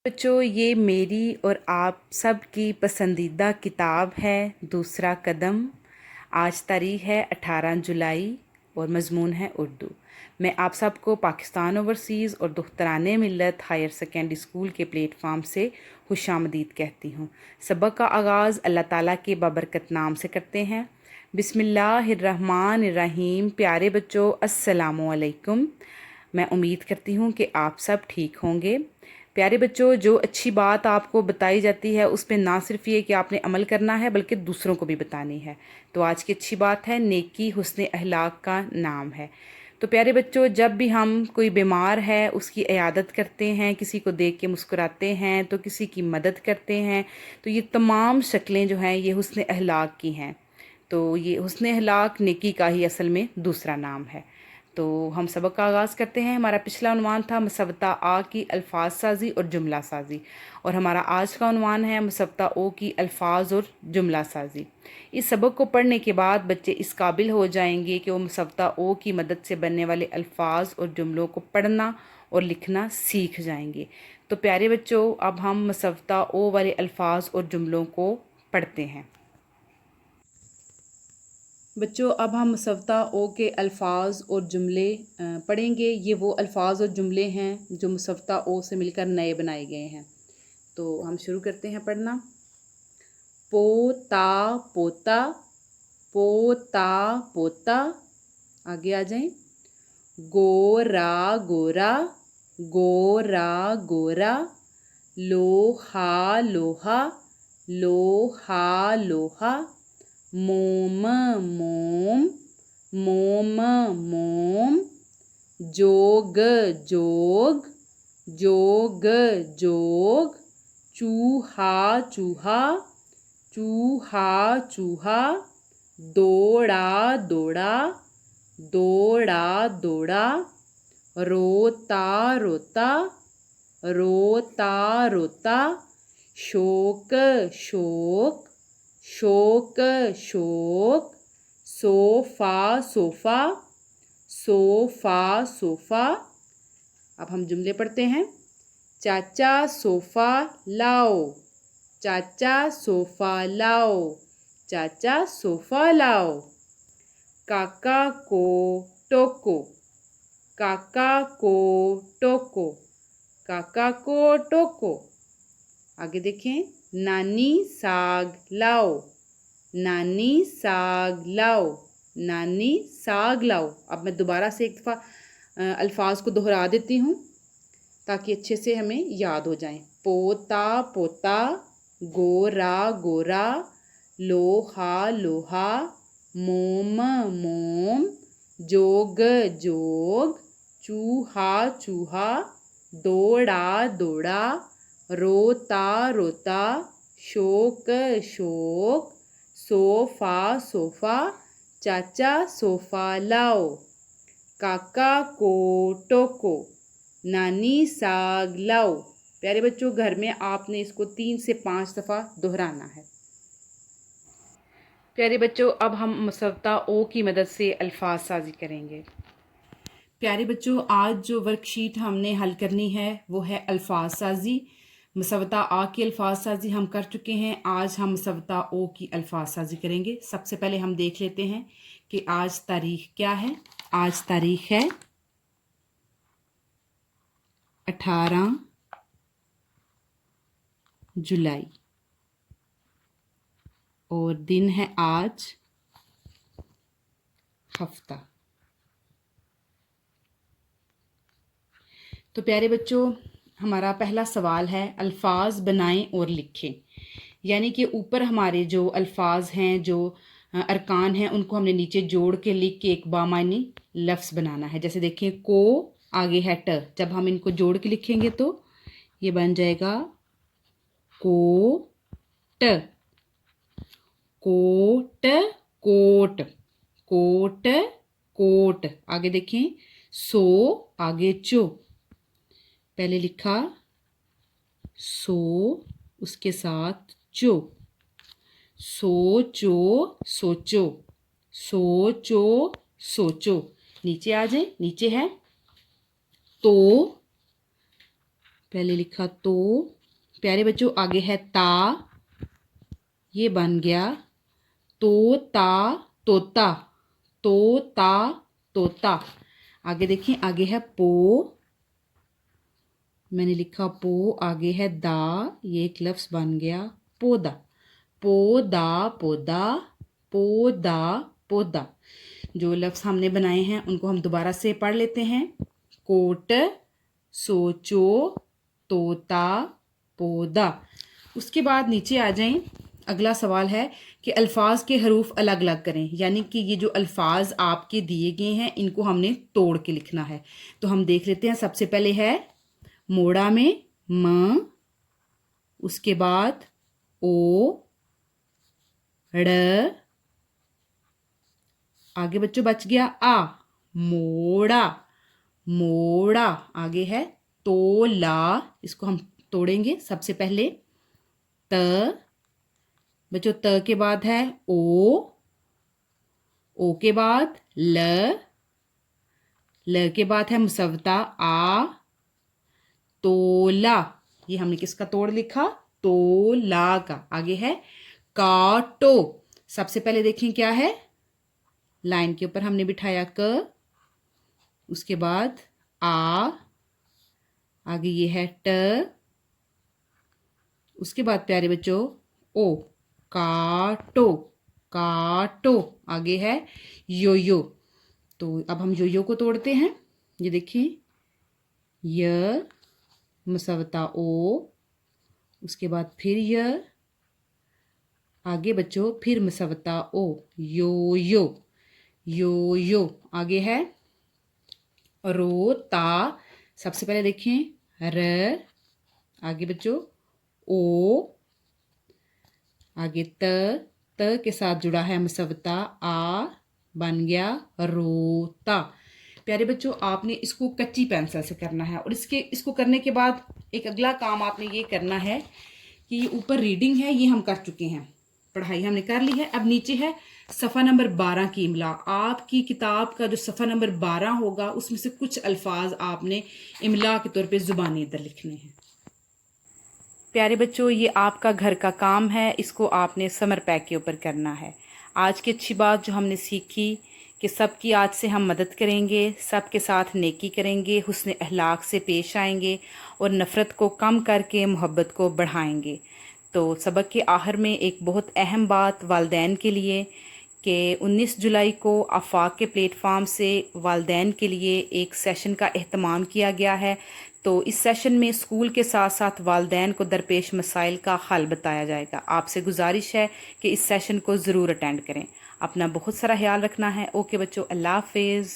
बच्चों, ये मेरी और आप सब की पसंदीदा किताब है दूसरा कदम। आज तारीख है 18 जुलाई और मज़मून है उर्दू। मैं आप सबको पाकिस्तान ओवरसीज़ और दुख्तरान मिल्लत हायर सेकेंडरी स्कूल के प्लेटफार्म से खुशामदीद कहती हूँ। सबक का आगाज़ अल्लाह ताला के बाबरकत नाम से करते हैं। बिस्मिल्लाहिर्रहमानिर्रहीम। प्यारे बच्चों, अस्सलामु अलैकुम। मैं उम्मीद करती हूँ कि आप सब ठीक होंगे। प्यारे बच्चों, जो अच्छी बात आपको बताई जाती है उस पे ना सिर्फ ये कि आपने अमल करना है बल्कि दूसरों को भी बतानी है। तो आज की अच्छी बात है, नेकी हुस्न अखलाक का नाम है। तो प्यारे बच्चों, जब भी हम कोई बीमार है उसकी इयादत करते हैं, किसी को देख के मुस्कुराते हैं, तो किसी की मदद करते हैं, तो ये तमाम शक्लें जो हैं ये हुस्न अखलाक की हैं। तो ये हुस्न अखलाक नेकी का ही असल में दूसरा नाम है। तो हम सबक का आगाज़ करते हैं। हमारा पिछला उन्वान था मुसव्वता आ की अल्फाज साजी और जुमला साजी, और हमारा आज का उन्वान है मुसव्वता ओ की अल्फाज और जुमला साजी। इस सबक को पढ़ने के बाद बच्चे इस काबिल हो जाएंगे कि वो मुसव्वता ओ की मदद से बनने वाले अल्फाज और जुमलों को पढ़ना और लिखना सीख जाएंगे। तो प्यारे बच्चों, अब हम मुसव्वता ओ वाले अल्फाज और जुमलों को पढ़ते हैं। बच्चों, अब हम मुसव्वता ओ के अल्फाज और जुमले पढ़ेंगे। ये वो अल्फाज और जुमले हैं जो मुसव्वता ओ से मिलकर नए बनाए गए हैं। तो हम शुरू करते हैं पढ़ना। पोता पोता, पोता पोता। आगे आ जाएं। गोरा गोरा, गोरा गोरा। लोहा लोहा, लोहा लोहा। मोम मोम, मोम मोम। जोग जोग, जोग जोग। चूहा चूहा, चूहा चूहा। दौड़ा दौड़ा, दौड़ा दौड़ा। रोता रोता, रोता रोता। शोक शोक, शोक शोक। Sofa sofa, sofa sofa. अब हम जुमले पढ़ते हैं। चाचा सोफ़ा लाओ, चाचा सोफ़ा लाओ, चाचा सोफ़ा लाओ। काका को टोको, काका को टोको, काका को टोको। आगे देखें। नानी साग लाओ, नानी साग लाओ, नानी साग लाओ। अब मैं दोबारा से एक दफ़ा अल्फाज को दोहरा देती हूँ ताकि अच्छे से हमें याद हो जाएं। पोता पोता, गोरा गोरा, लोहा लोहा, मोम मोम। जोग जोग, चूहा चूहा। दौड़ा दौड़ा, रोता रोता। शोक शोक, सोफ़ा सोफ़ा। चाचा सोफ़ा लाओ, काका को टोको, नानी साग लाओ। प्यारे बच्चों, घर में आपने इसको 3 से 5 दफ़ा दोहराना है। प्यारे बच्चों, अब हम मुसव्वता ओ की मदद से अल्फाज साजी करेंगे। प्यारे बच्चों, आज जो वर्कशीट हमने हल करनी है वो है अल्फाज साजी। मुसव्वता आ की अल्फाज साजी हम कर चुके हैं। आज हम मुसव्वता ओ की अल्फाज साजी करेंगे। सबसे पहले हम देख लेते हैं कि आज तारीख क्या है। आज तारीख है 18 जुलाई और दिन है आज हफ्ता। तो प्यारे बच्चों, हमारा पहला सवाल है अल्फाज बनाएं और लिखें। यानी कि ऊपर हमारे जो अल्फाज हैं, जो अरकान हैं, उनको हमने नीचे जोड़ के लिख के एक बामानी लफ्ज़ बनाना है। जैसे देखिए, को आगे है ट। जब हम इनको जोड़ के लिखेंगे तो ये बन जाएगा quote, quote quote, quote quote. आगे देखें, सो आगे चो। पहले लिखा सो, उसके साथ चो। सोचो सोचो, सोचो सोचो। नीचे आ जाए, नीचे है तो, पहले लिखा तो, प्यारे बच्चों आगे है ता, ये बन गया तो ता तोता, तो ता तोता। आगे देखिए, आगे है पो, मैंने लिखा पो, आगे है दा, ये एक लफ्ज़ बन गया पौधा, पौधा पौधा, पौधा पौधा। जो लफ्ज़ हमने बनाए हैं उनको हम दोबारा से पढ़ लेते हैं। कोट, सोचो, तोता, पौधा। उसके बाद नीचे आ जाएं। अगला सवाल है कि अल्फाज के हरूफ अलग अलग करें, यानी कि ये जो अल्फाज आपके दिए गए हैं इनको हमने तोड़ के लिखना है। तो हम देख लेते हैं। सबसे पहले है मोड़ा में म, उसके बाद ओ, ड़, आगे बच्चों बच गया आ, मोड़ा, मोड़ा। आगे है तोला, इसको हम तोड़ेंगे। सबसे पहले त, बच्चों त के बाद है ओ के बाद ल के बाद है मुसव्वता आ, तोला। ये हमने किसका तोड़ लिखा? तोला का। आगे है काटो। सबसे पहले देखें क्या है, लाइन के ऊपर हमने बिठाया क, उसके बाद आ, आगे ये है ट, उसके बाद प्यारे बच्चों ओ, काटो, काटो। आगे है यो यो। तो अब हम यो यो को तोड़ते हैं। ये देखिए, य मुसव्वता ओ, उसके बाद फिर य, आगे बच्चों फिर मुसव्वता ओ, यो यो, यो यो। आगे है रोता। सबसे पहले देखें र, आगे बच्चों ओ, आगे त के साथ जुड़ा है मुसव्वता आ, बन गया रोता। प्यारे बच्चों आपने इसको कच्ची पेंसिल से करना है, और इसको करने के बाद एक अगला काम आपने ये करना है कि ये ऊपर रीडिंग है ये हम कर चुके हैं, पढ़ाई हमने कर ली है। अब नीचे है सफ़ा नंबर 12 की इमला। आपकी किताब का जो सफ़ा नंबर 12 होगा उसमें से कुछ अल्फाज आपने इमला के तौर पे ज़ुबानी इधर लिखने हैं। प्यारे बच्चों ये आपका घर का काम है, इसको आपने समर पैक के ऊपर करना है। आज की अच्छी बात जो हमने सीखी कि सबकी आज से हम मदद करेंगे, सबके साथ नेकी करेंगे, हुस्न अखलाक से पेश आएंगे और नफ़रत को कम करके मोहब्बत को बढ़ाएंगे। तो सबक के आखिर में एक बहुत अहम बात वालिदैन के लिए कि 19 जुलाई को आफाक के प्लेटफार्म से वालिदैन के लिए एक सेशन का एहतमाम किया गया है। तो इस सेशन में स्कूल के साथ साथ वालिदैन को दरपेश मसाइल का हल बताया जाएगा। आपसे गुजारिश है कि इस सेशन को ज़रूर अटेंड करें। अपना बहुत सारा ख्याल रखना है। ओके बच्चों, अल्लाह हाफिज़।